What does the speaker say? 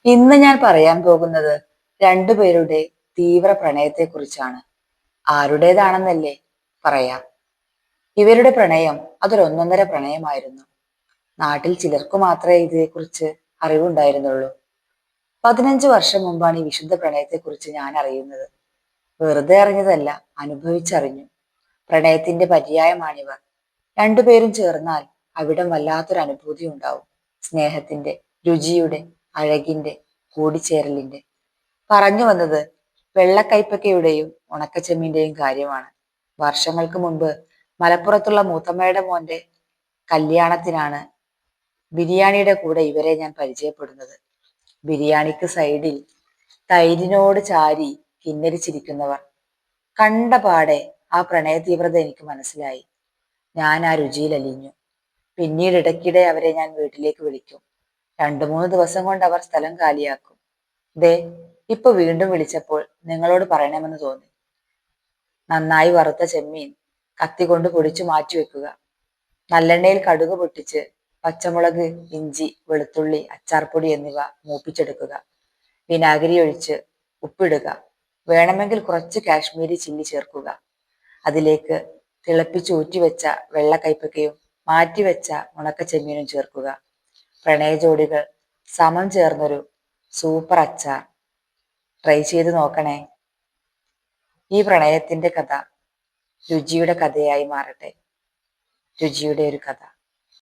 ഇന്ന് ഞാൻ പറയാൻ പോകുന്നത് രണ്ടുപേരുടെ തീവ്ര പ്രണയത്തെക്കുറിച്ചാണ്. ആരുടേതാണെന്നല്ലേ പറയാം. ഇവരുടെ പ്രണയം അതൊരു ഒന്നൊന്നര പ്രണയമായിരുന്നു. നാട്ടിൽ ചിലർക്കു മാത്രമേ ഇതേക്കുറിച്ച് അറിവുണ്ടായിരുന്നുള്ളൂ. 15 വർഷം മുമ്പാണ് ഈ വിശുദ്ധ പ്രണയത്തെക്കുറിച്ച് ഞാൻ അറിയുന്നത്. വെറുതെ അറിഞ്ഞതല്ല, അനുഭവിച്ചറിഞ്ഞു. പ്രണയത്തിന്റെ പര്യായമാണിവർ. രണ്ടുപേരും ചേർന്നാൽ അവിടം വല്ലാത്തൊരു അനുഭൂതി ഉണ്ടാവും. സ്നേഹത്തിന്റെ, രുചിയുടെ, അഴകിന്റെ, കൂടിച്ചേരലിന്റെ. പറഞ്ഞു വന്നത് വെള്ളക്കൈപ്പക്കയുടെയും ഉണക്കച്ചെമ്മീന്റെയും കാര്യമാണ്. വർഷങ്ങൾക്ക് മുൻപ് മലപ്പുറത്തുള്ള മൂത്തമ്മയുടെ മോന്റെ കല്യാണത്തിനാണ് ബിരിയാണിയുടെ കൂടെ ഇവരെ ഞാൻ പരിചയപ്പെടുന്നത്. ബിരിയാണിക്ക് സൈഡിൽ തൈരിനോട് ചാരി കിന്നരിച്ചിരിക്കുന്നവർ. കണ്ട പാടെ ആ പ്രണയ തീവ്രത എനിക്ക് മനസ്സിലായി. ഞാൻ ആ രുചിയിൽ അലിഞ്ഞു. പിന്നീട് ഇടയ്ക്കിടെ അവരെ ഞാൻ വീട്ടിലേക്ക് വിളിക്കും. 2-3 ദിവസം കൊണ്ട് അവർ സ്ഥലം കാലിയാക്കും. ദേ, ഇപ്പൊ വീണ്ടും വിളിച്ചപ്പോൾ നിങ്ങളോട് പറയണമെന്ന് തോന്നി. നന്നായി വറുത്ത ചെമ്മീൻ കത്തി കൊണ്ട് പൊടിച്ചു മാറ്റി വെക്കുക. നല്ലെണ്ണയിൽ കടുക് പൊട്ടിച്ച് പച്ചമുളക്, ഇഞ്ചി, വെളുത്തുള്ളി, അച്ചാർപ്പൊടി എന്നിവ മൂപ്പിച്ചെടുക്കുക. വിനാഗിരി ഒഴിച്ച് ഉപ്പിടുക. വേണമെങ്കിൽ കുറച്ച് കാശ്മീരി ചില്ലി ചേർക്കുക. അതിലേക്ക് തിളപ്പിച്ചൂറ്റി വെച്ച വെള്ളക്കൈപ്പക്കയും മാറ്റിവെച്ച ഉണക്കച്ചെമ്മീനും ചേർക്കുക. പ്രണയ ജോഡികൾ സമം ചേർന്നൊരു സൂപ്പർ അച്ചാർ. ട്രൈ ചെയ്ത് നോക്കണേ. ഈ പ്രണയത്തിന്റെ കഥ രുചിയുടെ കഥയായി മാറട്ടെ. രുചിയുടെ ഒരു കഥ.